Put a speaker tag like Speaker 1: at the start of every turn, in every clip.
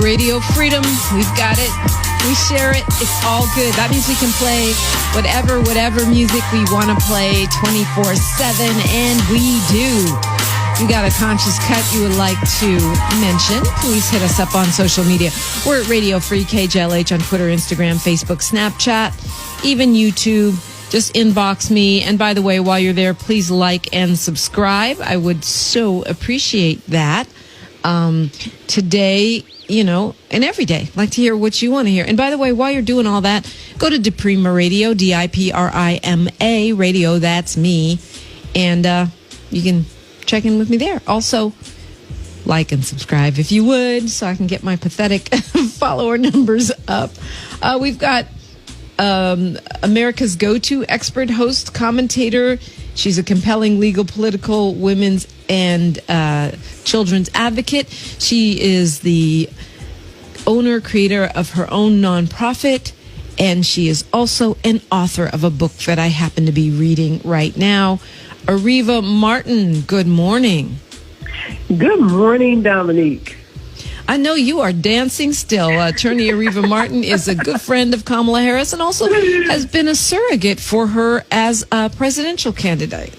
Speaker 1: Radio Freedom, we've got it. We share it. It's all good. That means we can play whatever music we want to play 24/7, and we do. You got a conscious cut you would like to mention, please hit us up on social media. We're at Radio Free KJLH on Twitter, Instagram, Facebook, Snapchat, even YouTube. Just inbox me. And by the way, while you're there, please like and subscribe. I would so appreciate that. Today, and every day, like to hear what you want to hear. And by the way, while you're doing all that, go to DiPrima Radio, DIPRIMA Radio. That's me. And you can check in with me there. Also, like and subscribe if you would, so I can get my pathetic follower numbers up. We've got America's go-to expert host, commentator. She's a compelling legal, political, women's, and children's advocate. She is the owner, creator of her own nonprofit, and she is also an author of a book that I happen to be reading right now. Areva Martin, good morning.
Speaker 2: Good morning, Dominique.
Speaker 1: I know you are dancing still. Attorney Areva Martin is a good friend of Kamala Harris and also has been a surrogate for her as a presidential candidate.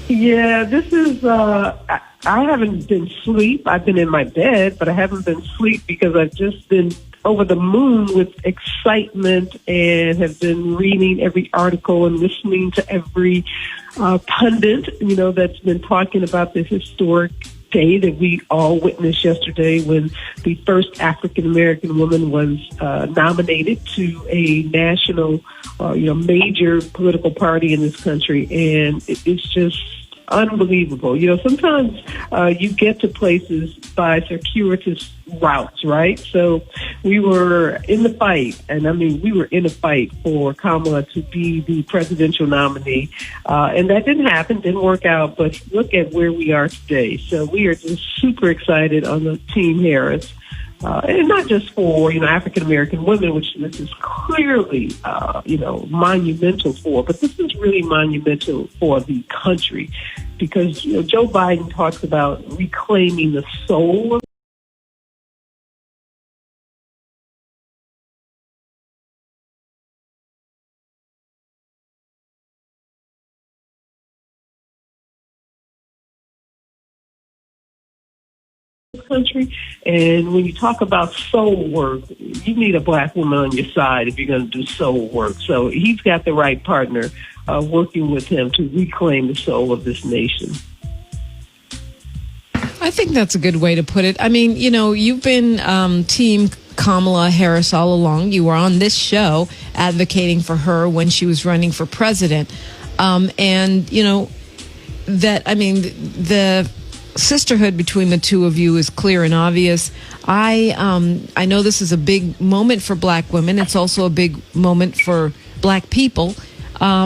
Speaker 2: Yeah, this is, I haven't been asleep. I've been in my bed, but I haven't been asleep because I've just been over the moon with excitement and have been reading every article and listening to every pundit, that's been talking about this historic day that we all witnessed yesterday when the first African-American woman was nominated to a national, major political party in this country. And it's just unbelievable. Sometimes you get to places by circuitous routes, right? So we were in the fight, and we were in a fight for Kamala to be the presidential nominee, and that didn't happen, didn't work out, but look at where we are today. So we are just super excited on the Team Harris. And not just for, African-American women, which this is clearly, monumental for, but this is really monumental for the country because, Joe Biden talks about reclaiming the soul of country. And when you talk about soul work, you need a black woman on your side if you're going to do soul work. So he's got the right partner working with him to reclaim the soul of this nation.
Speaker 1: I think that's a good way to put it. You've been Team Kamala Harris all along. You were on this show advocating for her when she was running for president. The sisterhood between the two of you is clear and obvious. I know this is a big moment for black women. It's also a big moment for black people,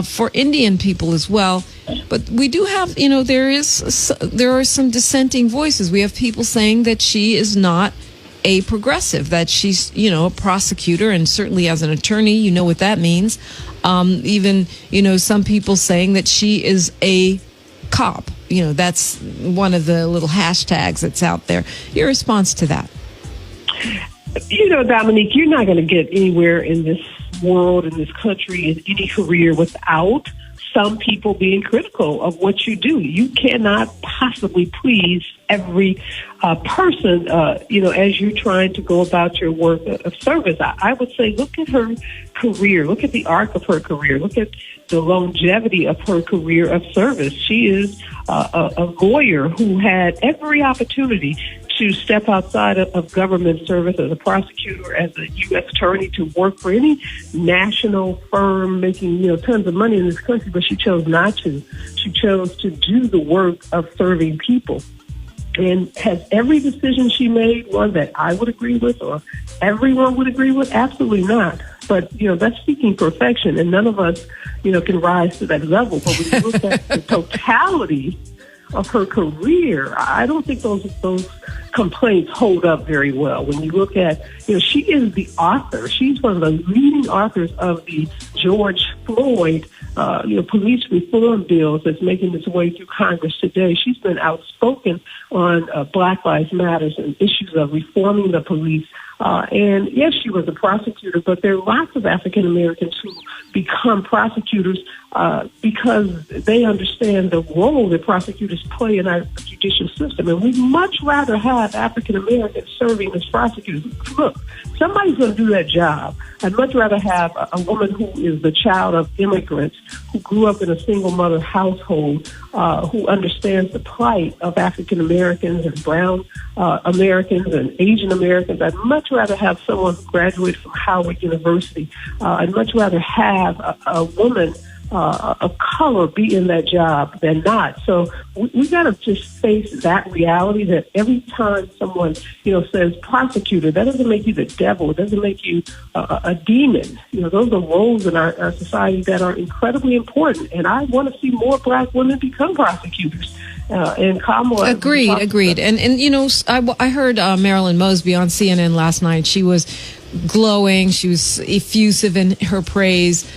Speaker 1: for Indian people as well. But we do have, there are some dissenting voices. We have people saying that she is not a progressive, that she's, a prosecutor, and certainly as an attorney, you know what that means. Even, some people saying that she is a cop. That's one of the little hashtags that's out there. Your response to that?
Speaker 2: Dominique, you're not going to get anywhere in this world, in this country, in any career without some people being critical of what you do. You cannot possibly please every person, as you're trying to go about your work of service. I would say look at her career, look at the arc of her career, look at the longevity of her career of service. She is a lawyer who had every opportunity to step outside of government service as a prosecutor, as a U.S. attorney, to work for any national firm making, tons of money in this country, but she chose not to. She chose to do the work of serving people. And has every decision she made one that I would agree with or everyone would agree with? Absolutely not. But, that's seeking perfection, and none of us, can rise to that level. But when you look at the totality of her career, I don't think those complaints hold up very well. When you look at, she is the author. She's one of the leading authors of the George Floyd, police reform bills that's making its way through Congress today. She's been outspoken on Black Lives Matters and issues of reforming the police. And yes, she was a prosecutor, but there are lots of African Americans who become prosecutors because they understand the role that prosecutors play in our judicial system. And we'd much rather have African Americans serving as prosecutors. Look, somebody's going to do that job. I'd much rather have a woman who is the child of immigrants, who grew up in a single mother household, who understands the plight of African Americans and brown Americans and Asian Americans. I'd much rather have someone who graduated from Howard University. I'd much rather have a woman of color be in that job than not. So we got to just face that reality that every time someone, says prosecutor, that doesn't make you the devil. It doesn't make you a demon. Those are roles in our society that are incredibly important. And I want to see more Black women become prosecutors. And Kamala.
Speaker 1: Agreed. And I heard Marilyn Mosby on CNN last night. She was glowing. She was effusive in her praise,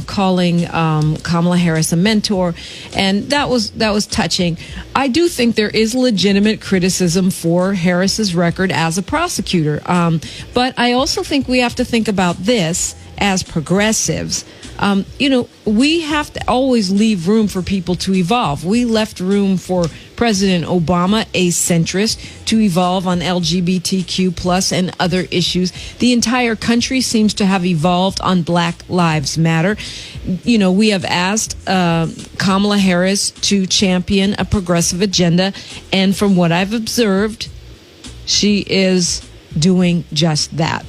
Speaker 1: calling Kamala Harris a mentor, and that was touching. I do think there is legitimate criticism for Harris's record as a prosecutor, but I also think we have to think about this as progressives. We have to always leave room for people to evolve. We left room for President Obama, a centrist, to evolve on LGBTQ plus and other issues. The entire country seems to have evolved on Black Lives Matter. We have asked Kamala Harris to champion a progressive agenda, and from what I've observed, she is doing just that.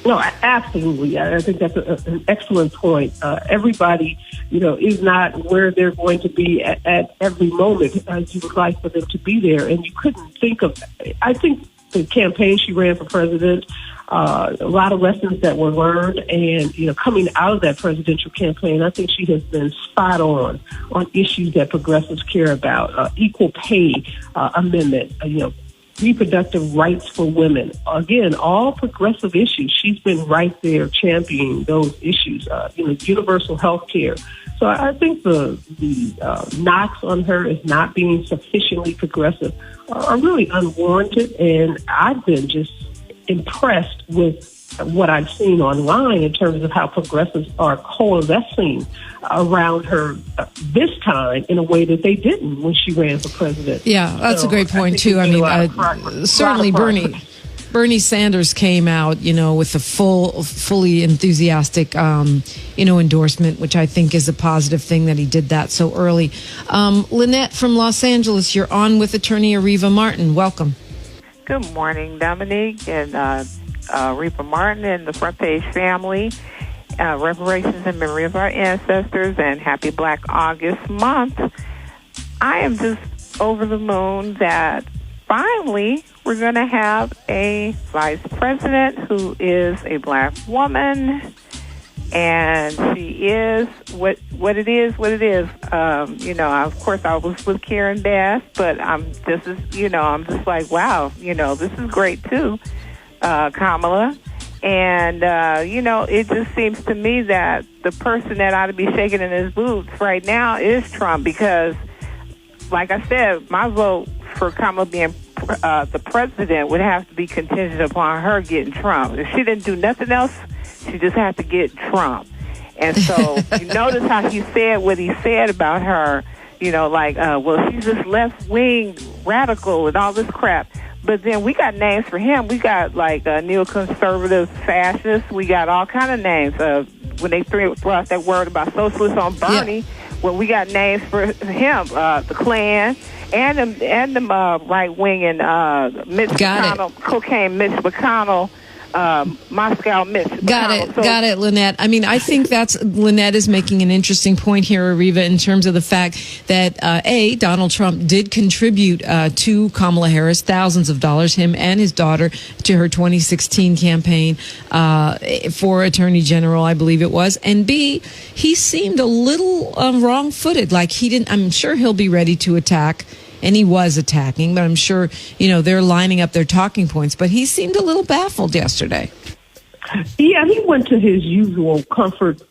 Speaker 2: No, absolutely. I think that's an excellent point. Everybody, is not where they're going to be at every moment as you would like for them to be there. And you couldn't think of, I think the campaign she ran for president, a lot of lessons that were learned. And, coming out of that presidential campaign, I think she has been spot on issues that progressives care about, equal pay amendment, reproductive rights for women. Again, all progressive issues. She's been right there championing those issues, universal health care. So I think the knocks on her as not being sufficiently progressive are really unwarranted. And I've been just impressed with what I've seen online in terms of how progressives are coalescing around her this time in a way that they didn't when she ran for president.
Speaker 1: Yeah, that's a great point, too. Certainly Bernie Sanders came out, with a fully enthusiastic, endorsement, which I think is a positive thing that he did that so early. Lynette from Los Angeles, you're on with attorney Areva Martin. Welcome.
Speaker 3: Good morning, Dominique and Areva Martin and the Front Page family. Reparations in memory of our ancestors, and happy Black August month. I am just over the moon that finally we're going to have a vice president who is a Black woman, and she is what it is. Of course I was with Karen Bass, but I'm just like, wow, this is great too, Kamala. And, it just seems to me that the person that ought to be shaking in his boots right now is Trump, because, like I said, my vote for Kamala being the president would have to be contingent upon her getting Trump. If she didn't do nothing else, she just had to get Trump. And so you notice how he said what he said about her, well, she's just left-wing radical and all this crap. But then we got names for him. We got neoconservative fascists. We got all kind of names. When they threw out that word about socialists on Bernie, well, we got names for him, the Klan, and the right wing and Mitch McConnell, cocaine Mitch McConnell, Moscow Mist.
Speaker 1: Got it, Lynette. I mean, I think Lynette is making an interesting point here, Areva, in terms of the fact that, Donald Trump did contribute to Kamala Harris thousands of dollars, him and his daughter, to her 2016 campaign for Attorney General, I believe it was. And B, he seemed a little wrong-footed, like he didn't, I'm sure he'll be ready to attack. And he was attacking, but I'm sure, they're lining up their talking points. But he seemed a little baffled yesterday.
Speaker 2: Yeah, he went to his usual comfort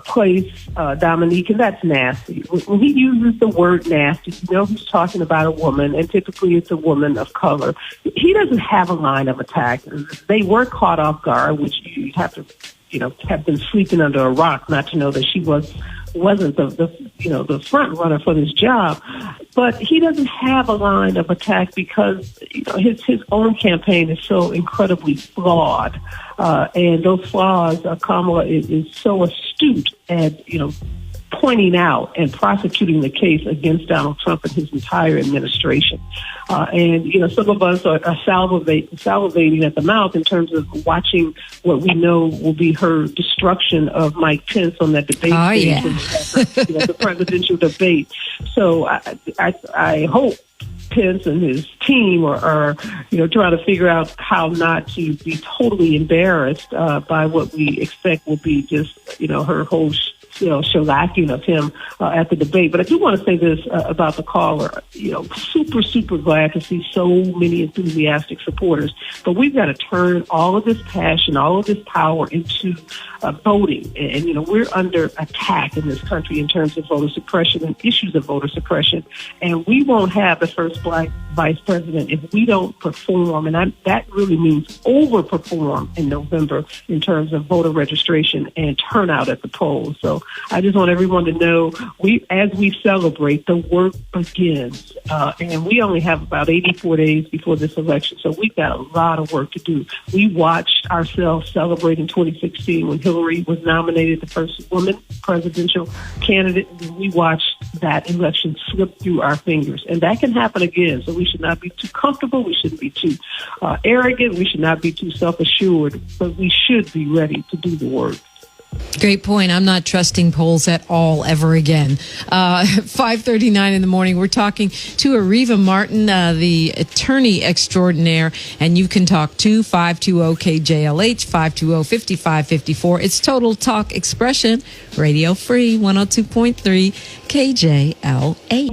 Speaker 2: place, Dominique, and that's nasty. When he uses the word nasty, he's talking about a woman, and typically it's a woman of color. He doesn't have a line of attack. They were caught off guard, which you have to, have been sleeping under a rock not to know that she wasn't the front runner for this job. But he doesn't have a line of attack because his own campaign is so incredibly flawed, and those flaws, Kamala is so astute at pointing out and prosecuting the case against Donald Trump and his entire administration. And some of us are salivating at the mouth in terms of watching what we know will be her destruction of Mike Pence on that debate stage, the presidential debate. So I hope Pence and his team are trying to figure out how not to be totally embarrassed by what we expect will be just her whole shellacking of him at the debate. But I do want to say this about the caller. Super, super glad to see so many enthusiastic supporters. But we've got to turn all of this passion, all of this power into voting. And we're under attack in this country in terms of voter suppression and issues of voter suppression. And we won't have the first black vice president if we don't perform. And that really means overperform in November in terms of voter registration and turnout at the polls. So I just want everyone to know, as we celebrate, the work begins. And we only have about 84 days before this election, so we've got a lot of work to do. We watched ourselves celebrate in 2016 when Hillary was nominated the first woman presidential candidate. We watched that election slip through our fingers, and that can happen again. So we should not be too comfortable. We shouldn't be too arrogant. We should not be too self-assured, but we should be ready to do the work.
Speaker 1: Great point. I'm not trusting polls at all ever again. 5:39 in the morning. We're talking to Areva Martin, the attorney extraordinaire, and you can talk to 520-KJLH, 520-5554. It's Total Talk Expression, Radio Free, 102.3 KJLH.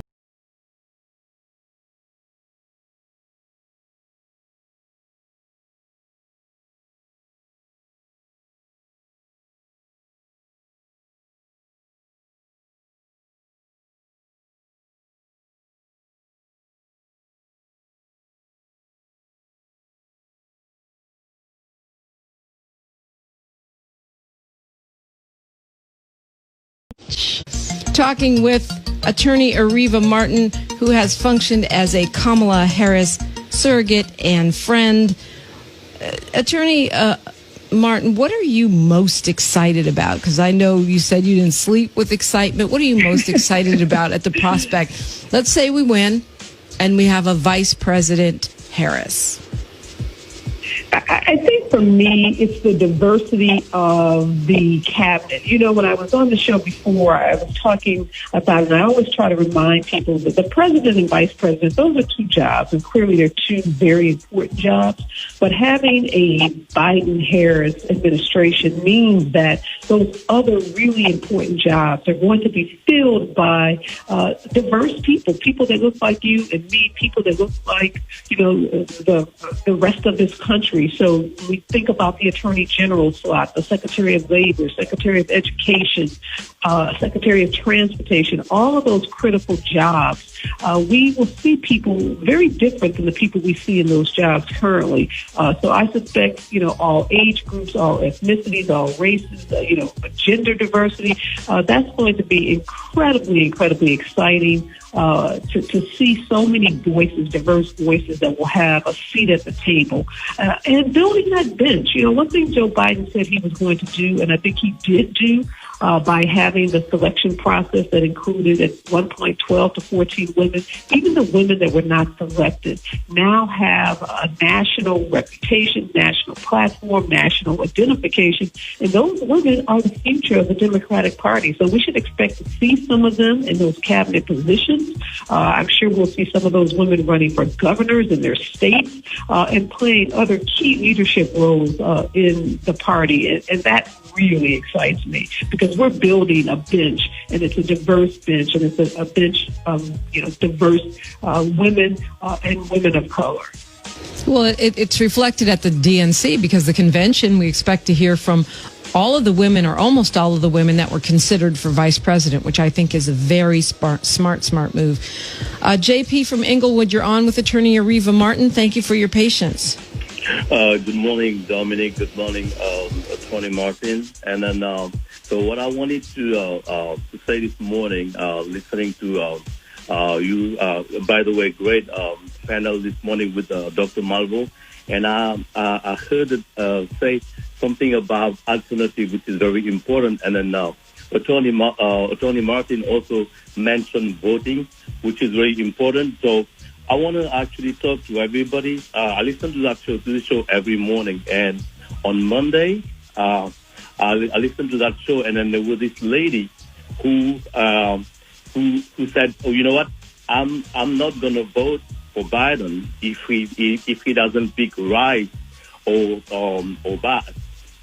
Speaker 1: Talking with attorney Areva Martin, who has functioned as a Kamala Harris surrogate and friend. Attorney Martin, what are you most excited about? Because I know you said you didn't sleep with excitement. What are you most excited about at the prospect? Let's say we win and we have a Vice President Harris.
Speaker 2: I think for me, it's the diversity of the cabinet. When I was on the show before, I was talking about it, and I always try to remind people that the president and vice president, those are two jobs, and clearly they're two very important jobs. But having a Biden-Harris administration means that those other really important jobs are going to be filled by diverse people that look like you and me, people that look like, the rest of this country. So we think about the Attorney General slot, the Secretary of Labor, Secretary of Education, Secretary of Transportation, all of those critical jobs. We will see people very different than the people we see in those jobs currently. So I suspect, all age groups, all ethnicities, all races, gender diversity, that's going to be incredibly, incredibly exciting. To see so many voices, diverse voices that will have a seat at the table. And building that bench. One thing Joe Biden said he was going to do, and I think he did do, by having the selection process that included at one point 12 to 14 women. Even the women that were not selected now have a national reputation, national platform, national identification, and those women are the future of the Democratic Party. So we should expect to see some of them in those cabinet positions. I'm sure we'll see some of those women running for governors in their states and playing other key leadership roles in the party. And that really excites me because we're building a bench, and it's a diverse bench, and it's a bench of diverse women and women of color.
Speaker 1: Well, it's reflected at the DNC because the convention, we expect to hear from all of the women or almost all of the women that were considered for vice president, which I think is a very smart move. JP from Inglewood, you're on with Attorney Areva Martin. Thank you for your patience.
Speaker 4: Good morning, Dominique. Good morning, Attorney Martin. And then, so what I wanted to say this morning, listening to you, by the way, great panel this morning with Dr. Malvo. And I heard it say something about alternative, which is very important. And then Attorney Martin also mentioned voting, which is very important. So I want to actually talk to everybody. I listen to the show every morning. And on Monday, I listened to that show, and then there was this lady who said, "Oh, you know what? I'm not going to vote for Biden if he doesn't pick right or bad.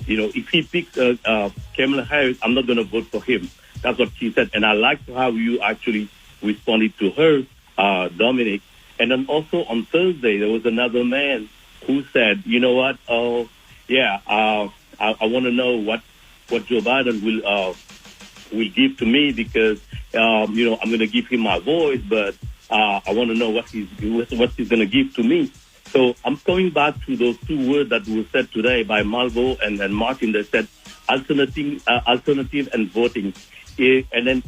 Speaker 4: If he picks Kamala Harris, I'm not going to vote for him." That's what she said, and I liked how you actually responded to her, Dominic. And then also on Thursday, there was another man who said, "You know what? Oh, yeah, I want to know what Joe Biden will give to me because I'm going to give him my voice, but I want to know what he's going to give to me." So I'm coming back to those two words that were said today by Malvo and Martin. They said alternative and voting. And then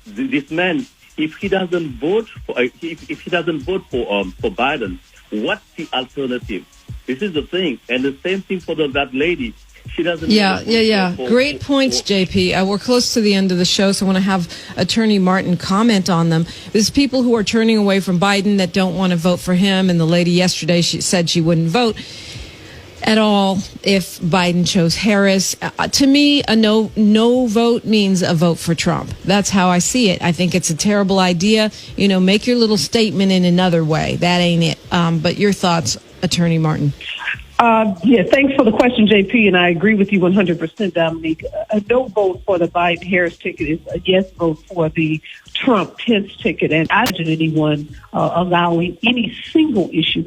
Speaker 4: this man, if he doesn't vote for Biden, what's the alternative? This is the thing, and the same thing for that lady. She doesn't.
Speaker 1: Yeah. Great points, JP. We're close to the end of the show, so I want to have Attorney Martin comment on them. There's people who are turning away from Biden that don't want to vote for him, and the lady yesterday, she said she wouldn't vote at all if Biden chose Harris. To me, a no vote means a vote for Trump. That's how I see it. I think it's a terrible idea. Make your little statement in another way. That ain't it. But your thoughts, Attorney Martin?
Speaker 2: Thanks for the question, JP, and I agree with you 100%, Dominique. A no vote for the Biden-Harris ticket is a yes vote for the Trump-Pence ticket, and I don't imagine anyone allowing any single issue.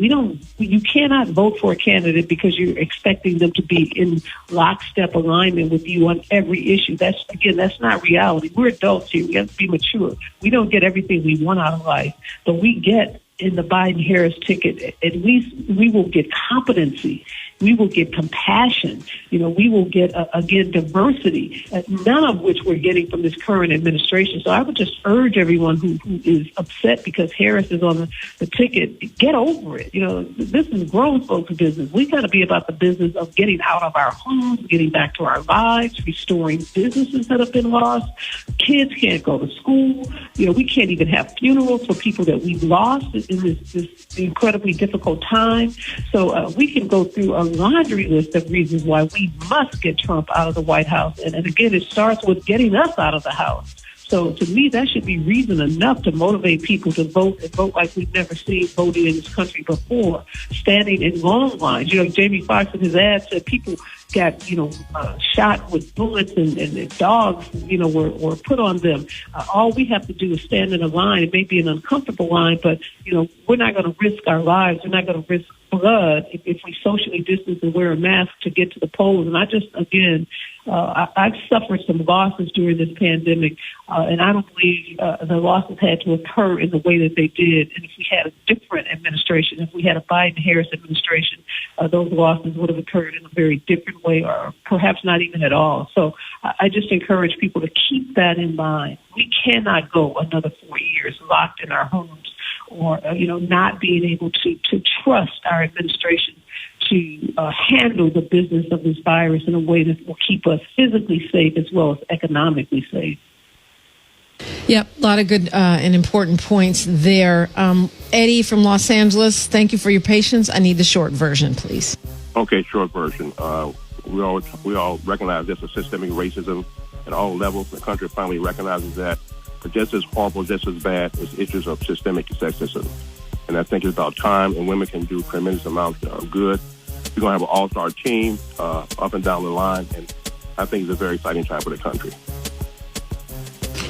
Speaker 2: You cannot vote for a candidate because you're expecting them to be in lockstep alignment with you on every issue. That's not reality. We're adults here. We have to be mature. We don't get everything we want out of life, but we get in the Biden-Harris ticket, at least we will get competency. We will get compassion. We will get, again, diversity, none of which we're getting from this current administration. So I would just urge everyone who is upset because Harris is on the ticket, get over it. This is grown folks' business. We got to be about the business of getting out of our homes, getting back to our lives, restoring businesses that have been lost. Kids can't go to school. We can't even have funerals for people that we've lost in this incredibly difficult time. So we can go through a laundry list of reasons why we must get Trump out of the White House. And again, it starts with getting us out of the House. So to me, that should be reason enough to motivate people to vote and vote like we've never seen voting in this country before, standing in long lines. Jamie Foxx in his ad said people got, shot with bullets and dogs, were put on them. All we have to do is stand in a line. It may be an uncomfortable line, but, we're not going to risk our lives. We're not going to risk blood if we socially distance and wear a mask to get to the polls. And I've suffered some losses during this pandemic, and I don't believe the losses had to occur in the way that they did. And if we had a different administration, if we had a Biden-Harris administration, those losses would have occurred in a very different way, or perhaps not even at all. So I just encourage people to keep that in mind. We cannot go another 4 years locked in our homes or, not being able to trust our administration to handle the business of this virus in a way that will keep us physically safe as well as economically safe.
Speaker 1: Yep, a lot of good and important points there. Eddie from Los Angeles, thank you for your patience. I need the short version, please.
Speaker 5: Okay, short version. We all recognize this as systemic racism at all levels. The country finally recognizes that. But just as horrible, just as bad as issues of systemic sexism. And I think it's about time, and women can do tremendous amounts of good. We're going to have an all-star team up and down the line, and I think it's a very exciting time for the country.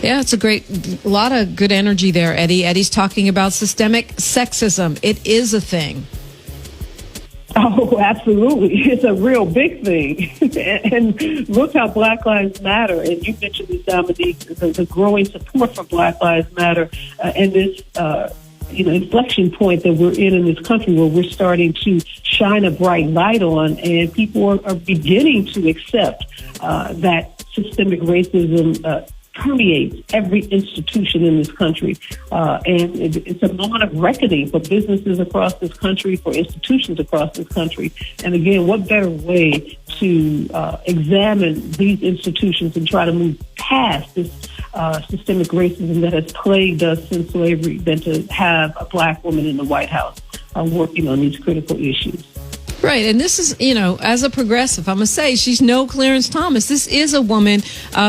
Speaker 1: Yeah, it's a lot of good energy there, Eddie. Eddie's talking about systemic sexism. It is a thing.
Speaker 2: Oh, absolutely. It's a real big thing. And look how Black Lives Matter, and you mentioned this, Dominique, the growing support for Black Lives Matter and this inflection point that we're in this country where we're starting to shine a bright light on, and people are beginning to accept that systemic racism permeates every institution in this country. And it's a moment of reckoning for businesses across this country, for institutions across this country. And again, what better way to examine these institutions and try to move past this systemic racism that has plagued us since slavery than to have a Black woman in the White House working on these critical issues.
Speaker 1: Right, and this is, as a progressive, I'm going to say she's no Clarence Thomas. This is a woman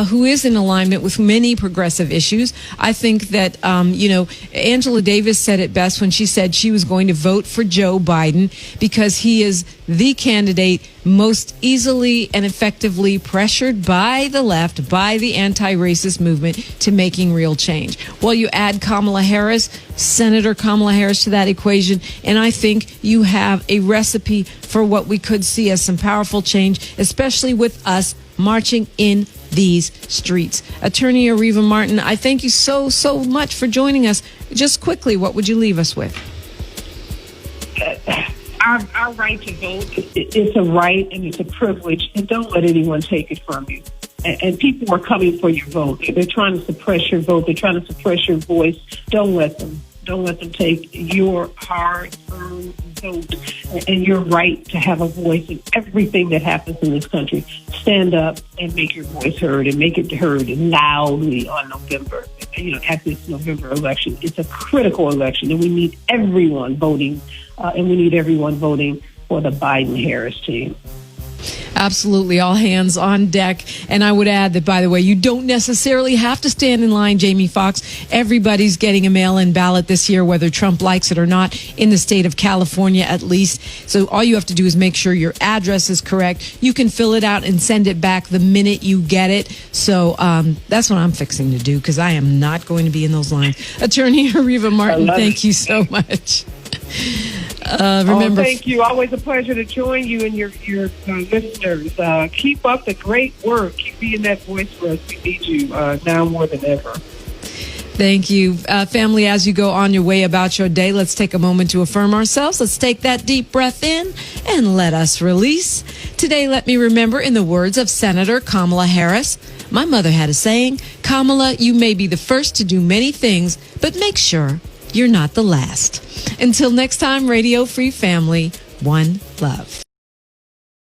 Speaker 1: who is in alignment with many progressive issues. I think that, Angela Davis said it best when she said she was going to vote for Joe Biden because he is the candidate most easily and effectively pressured by the left, by the anti-racist movement to making real change. Well, you add Kamala Harris, Senator Kamala Harris to that equation, and I think you have a recipe for what we could see as some powerful change, especially with us marching in these streets. Attorney Areva Martin, I thank you so much for joining us. Just quickly, what would you leave us with?
Speaker 2: Our right to vote, it's a right and it's a privilege, and don't let anyone take it from you. And people are coming for your vote. They're trying to suppress your vote. They're trying to suppress your voice. Don't let them. Don't let them take your hard-earned vote and your right to have a voice in everything that happens in this country. Stand up and make your voice heard, and make it heard loudly on November. At this November election, it's a critical election, and we need everyone voting. And we need everyone voting for the Biden-Harris team.
Speaker 1: Absolutely. All hands on deck. And I would add that, by the way, you don't necessarily have to stand in line, Jamie Foxx. Everybody's getting a mail-in ballot this year, whether Trump likes it or not, in the state of California at least. So all you have to do is make sure your address is correct. You can fill it out and send it back the minute you get it. So that's what I'm fixing to do, because I am not going to be in those lines. Attorney Areva Martin, thank you so much. Remember,
Speaker 2: thank you. Always a pleasure to join you and your listeners. Keep up the great work. Keep being that voice for us. We need you now more than ever.
Speaker 1: Thank you. Family, as you go on your way about your day, let's take a moment to affirm ourselves. Let's take that deep breath in and let us release. Today, let me remember, in the words of Senator Kamala Harris, my mother had a saying, Kamala, you may be the first to do many things, but make sure you're not the last. Until next time, Radio Free Family, one love.